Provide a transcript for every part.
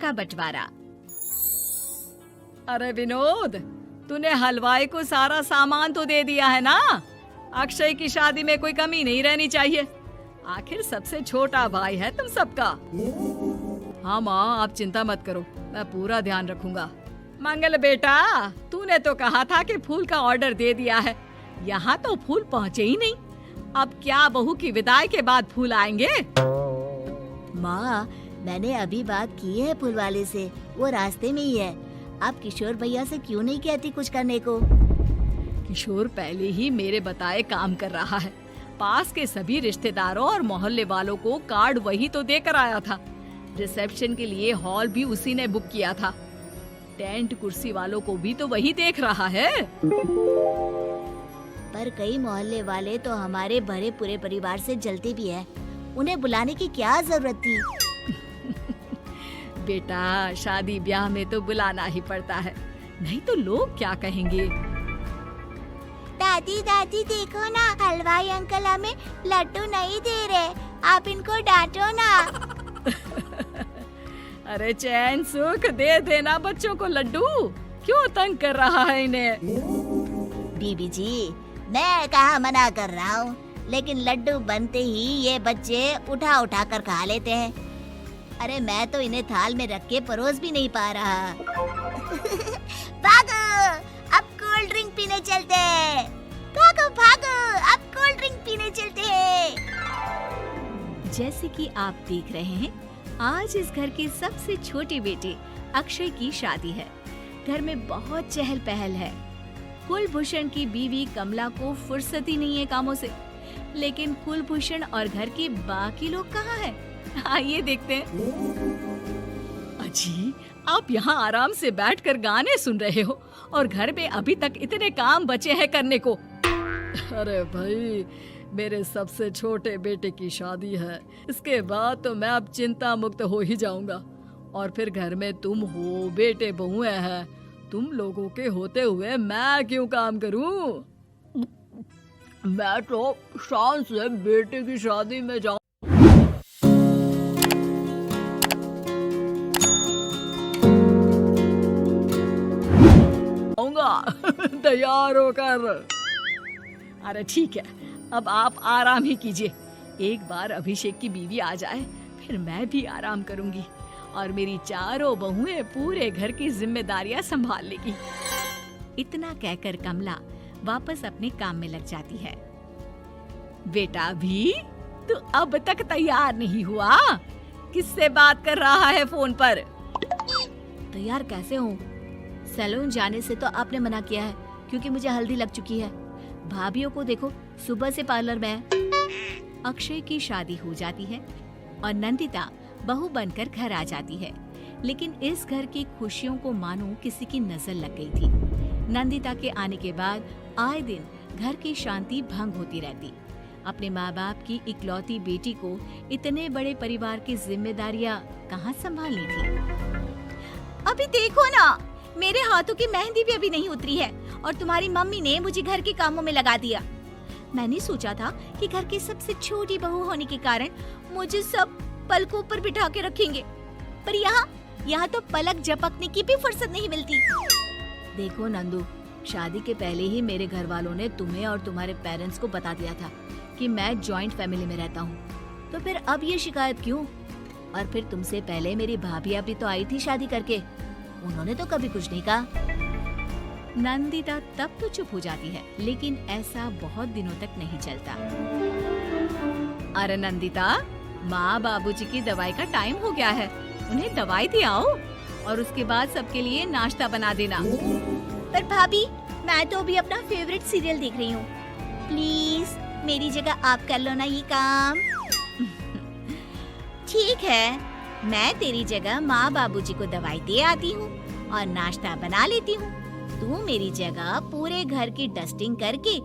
का बंटवारा। अरे विनोद, तूने हलवाई को सारा सामान तो दे दिया है ना? अक्षय की शादी में कोई कमी नहीं रहनी चाहिए। आखिर सबसे छोटा भाई है तुम सबका। हाँ माँ, आप चिंता मत करो, मैं पूरा ध्यान रखूंगा। मंगल बेटा, तूने तो कहा था कि फूल का ऑर्डर दे दिया है, यहाँ तो फूल पहुँचे ही नहीं। अब क्या बहू की विदाई के बाद फूल आएंगे? माँ, मैंने अभी बात की है फूल वाले से, वो रास्ते में ही है। आप किशोर भैया से क्यों नहीं कहती कुछ करने को? किशोर पहले ही मेरे बताए काम कर रहा है। पास के सभी रिश्तेदारों और मोहल्ले वालों को कार्ड वही तो देकर आया था। रिसेप्शन के लिए हॉल भी उसी ने बुक किया था। टेंट कुर्सी वालों को भी तो वही देख रहा है। पर कई मोहल्ले वाले तो हमारे भरे पूरे परिवार से जलते भी है, उन्हें बुलाने की क्या जरूरत थी? बेटा, शादी ब्याह में तो बुलाना ही पड़ता है, नहीं तो लोग क्या कहेंगे। दादी दादी देखो ना, हलवाई अंकल हमें लड्डू नहीं दे रहे, आप इनको डांटो ना। अरे चैन सुख दे देना बच्चों को लड्डू, क्यों तंग कर रहा है इन्हें? बीबी जी, मैं कहाँ मना कर रहा हूँ, लेकिन लड्डू बनते ही ये बच्चे उठा उठा कर खा लेते हैं। अरे मैं तो इन्हें थाल में रख के परोस भी नहीं पा रहा। भागो, अब कोल्ड ड्रिंक पीने चलते हैं। भागो भागो, अब कोल्ड ड्रिंक पीने चलते हैं। जैसे कि आप देख रहे हैं, आज इस घर के सबसे छोटे बेटे अक्षय की शादी है। घर में बहुत चहल पहल है। कुलभूषण की बीवी कमला को फुर्सत ही नहीं है कामों से, लेकिन कुलभूषण और घर के बाकी लोग कहाँ हैं? आइए देखते हैं। अजी, आप यहाँ आराम से बैठकर गाने सुन रहे हो और घर में अभी तक इतने काम बचे हैं करने को। अरे भाई, मेरे सबसे छोटे बेटे की शादी है, इसके बाद तो मैं अब चिंता मुक्त हो ही जाऊंगा। और फिर घर में तुम हो, बेटे बहुएं हैं, तुम लोगों के होते हुए मैं क्यों काम करूं? मैं तो शान से बेटे की शादी में जाऊं। तैयार होकर। अरे ठीक है, अब आप आराम ही कीजिए। एक बार अभिषेक की बीवी आ जाए, फिर मैं भी आराम करूंगी और मेरी चारों बहुएं पूरे घर की जिम्मेदारियां संभाल लेगी। इतना कहकर कमला वापस अपने काम में लग जाती है। बेटा भी, तू अब तक तैयार नहीं हुआ? किससे बात कर रहा है फोन पर? तैयार कैसे हूँ? सैलून जाने से तो आपने मना किया है, क्योंकि मुझे हल्दी लग चुकी है। भाभीयों को देखो, सुबह से पार्लर में है। अक्षय की शादी हो जाती है और नंदिता बहू बनकर घर आ जाती है, लेकिन इस घर की खुशियों को मानो किसी की नजर लग गई थी। नंदिता के आने के बाद आए दिन घर की शांति भंग होती रहती। अपने माँ बाप की इकलौती बेटी को इतने बड़े परिवार की जिम्मेदारियां कहाँ संभालनी थी। अभी देखो ना, मेरे हाथों की मेहंदी भी अभी नहीं उतरी है और तुम्हारी मम्मी ने मुझे घर के कामों में लगा दिया। मैंने सोचा था कि घर की सबसे छोटी बहू होने के कारण मुझे सब पलकों पर बिठा के रखेंगे, पर यहाँ तो पलक झपकने की भी फुर्सत नहीं मिलती। देखो नंदू, शादी के पहले ही मेरे घर वालों ने तुम्हें और तुम्हारे पेरेंट्स को बता दिया था कि मैं जॉइंट फैमिली में रहता हूँ, तो फिर अब ये शिकायत क्यों? और फिर तुमसे पहले मेरी भाभी भी तो आई थी शादी करके, उन्होंने तो कभी कुछ नहीं कहा। नंदिता तब तो चुप हो जाती है, लेकिन ऐसा बहुत दिनों तक नहीं चलता। अरे नंदिता, माँ बाबूजी की दवाई का टाइम हो गया है, उन्हें दवाई दे आओ और उसके बाद सबके लिए नाश्ता बना देना। पर भाभी, मैं तो अभी अपना फेवरेट सीरियल देख रही हूँ, प्लीज मेरी जगह आप कर लो ना ये काम। ठीक है, मैं तेरी जगह माँ बाबूजी को दवाई दे आती हूँ और नाश्ता बना लेती हूँ। तू मेरी जगह पूरे घर की डस्टिंग करके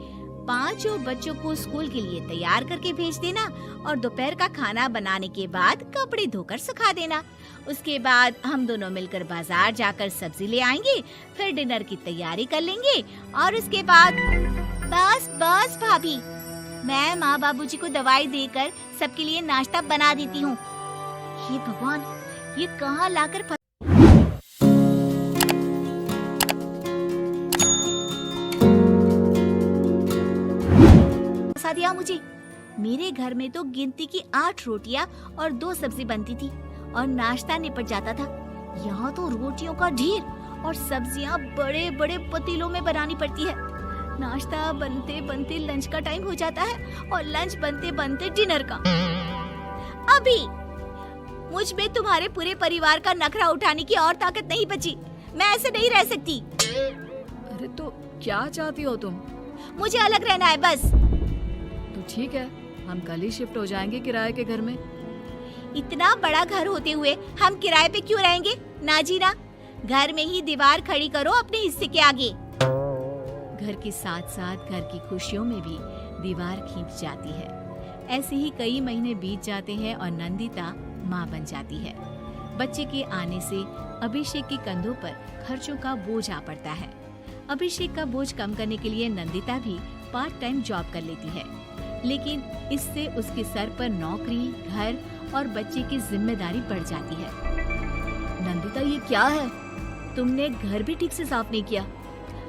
5 बच्चों को स्कूल के लिए तैयार करके भेज देना और दोपहर का खाना बनाने के बाद कपड़े धोकर सुखा देना। उसके बाद हम दोनों मिलकर बाजार जाकर सब्जी ले आएंगे, फिर डिनर की तैयारी कर लेंगे और उसके बाद बस भाभी, मैं माँ बाबूजी को दवाई देकर सबके लिए नाश्ता बना देती हूँ। ये भगवान, ये कहाँ लाकर फंसा दिया मुझे। मेरे घर में तो गिनती की 8 रोटियां और 2 सब्जी बनती थी और नाश्ता निपट जाता था। यहाँ तो रोटियों का ढेर और सब्जियां बड़े बड़े पतीलों में बनानी पड़ती है। नाश्ता बनते बनते लंच का टाइम हो जाता है और लंच बनते बनते डिनर का। अभी मुझ में तुम्हारे पूरे परिवार का नखरा उठाने की और ताकत नहीं बची। मैं ऐसे नहीं रह सकती। अरे तो क्या चाहती हो तुम? मुझे अलग रहना है बस। तो ठीक है, हम कल ही शिफ्ट हो जाएंगे किराए के घर में। इतना बड़ा घर होते हुए हम किराए पे क्यों रहेंगे? ना जी ना, घर में ही दीवार खड़ी करो अपने हिस्से के आगे। घर के साथ साथ घर की खुशियों में भी दीवार खींच जाती है। ऐसे ही कई महीने बीत जाते हैं और नंदिता माँ बन जाती है। बच्चे के आने से अभिषेक के कंधों पर खर्चों का बोझ आ पड़ता है। अभिषेक का बोझ कम करने के लिए नंदिता भी पार्ट टाइम जॉब कर लेती है, लेकिन इससे उसके सर पर नौकरी, घर और बच्चे की जिम्मेदारी बढ़ जाती है। नंदिता, ये क्या है? तुमने घर भी ठीक से साफ नहीं किया,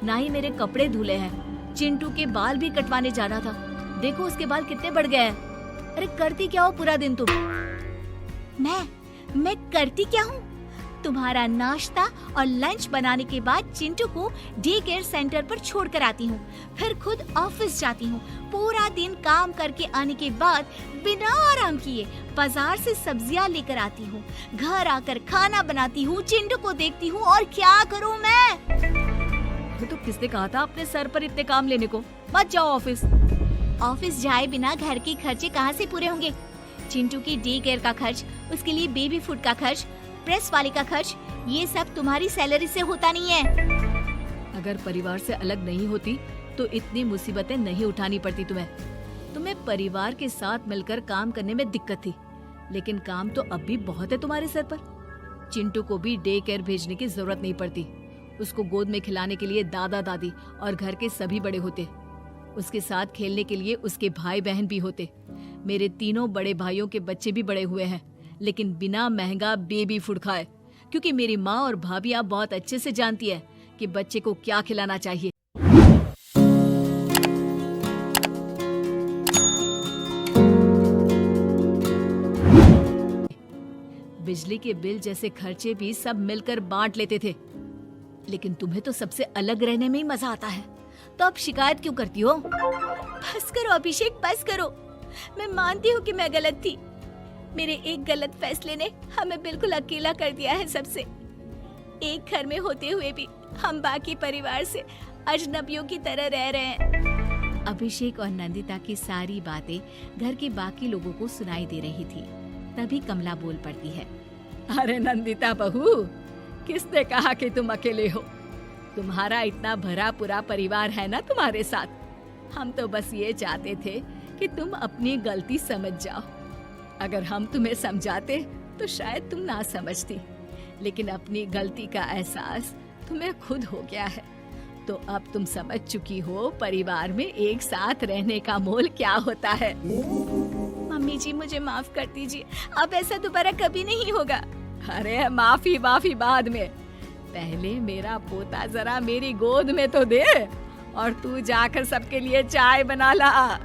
ना ही मेरे कपड़े धुले हैं। चिंटू के बाल भी कटवाने जाना था, देखो उसके बाल कितने बढ़ गए हैं। अरे करती क्या हो पूरा दिन तुम? मैं करती क्या हूँ? तुम्हारा नाश्ता और लंच बनाने के बाद चिंटू को डे केयर सेंटर पर छोड़ कर आती हूँ, फिर खुद ऑफिस जाती हूँ। पूरा दिन काम करके आने के बाद बिना आराम किए बाजार से सब्जियाँ लेकर आती हूँ, घर आकर खाना बनाती हूँ, चिंटू को देखती हूँ और क्या करूँ मैं? तो किसने कहा था अपने सर पर इतने काम लेने को? मत जाओ ऑफिस। ऑफिस जाए बिना घर के खर्चे कहाँ से पूरे होंगे? चिंटू की डे केयर का खर्च, उसके लिए बेबी फूड का खर्च, प्रेस वाले का खर्च, ये सब तुम्हारी सैलरी से होता नहीं है। अगर परिवार से अलग नहीं होती तो इतनी मुसीबतें नहीं उठानी पड़ती तुम्हें परिवार के साथ मिलकर काम करने में दिक्कत थी, लेकिन काम तो अब भी बहुत है तुम्हारे सर पर। चिंटू को भी डे केयर भेजने की जरूरत नहीं पड़ती। उसको गोद में खिलाने के लिए दादा दादी और घर के सभी बड़े होते। उसके साथ खेलने के लिए उसके भाई बहन भी होते। मेरे तीनों बड़े भाइयों के बच्चे भी बड़े हुए हैं, लेकिन बिना महंगा बेबी फूड खाए, क्योंकि मेरी माँ और भाभियाँ बहुत अच्छे से जानती है कि बच्चे को क्या खिलाना चाहिए। बिजली के बिल जैसे खर्चे भी सब मिलकर बांट लेते थे, लेकिन तुम्हें तो सबसे अलग रहने में ही मजा आता है, तो अब शिकायत क्यों करती हो? बस करो अभिषेक, बस करो। मैं मानती हूँ कि मैं गलत थी। मेरे एक गलत फैसले ने हमें बिल्कुल अकेला कर दिया है सबसे। एक घर में होते हुए भी हम बाकी परिवार से अजनबियों की तरह रह रहे हैं। अभिषेक और नंदिता की सारी बातें घर के बाकी लोगों को सुनाई दे रही थी। तभी कमला बोल पड़ती है। अरे नंदिता बहू, किसने कहा कि तुम अकेले हो? तुम्हारा इतना भरा पूरा परिवार है ना तुम्हारे साथ। हम तो बस ये चाहते थे कि तुम अपनी गलती समझ जाओ। अगर हम तुम्हें समझाते तो शायद तुम ना समझती, लेकिन अपनी गलती का एहसास तुम्हें खुद हो गया है, तो अब तुम समझ चुकी हो परिवार में एक साथ रहने का मोल क्या होता है। मम्मी जी, मुझे माफ कर दीजिए, अब ऐसा दोबारा कभी नहीं होगा। अरे माफी बाद में, पहले मेरा पोता जरा मेरी गोद में तो दे, और तू जाकर सबके लिए चाय बना ला।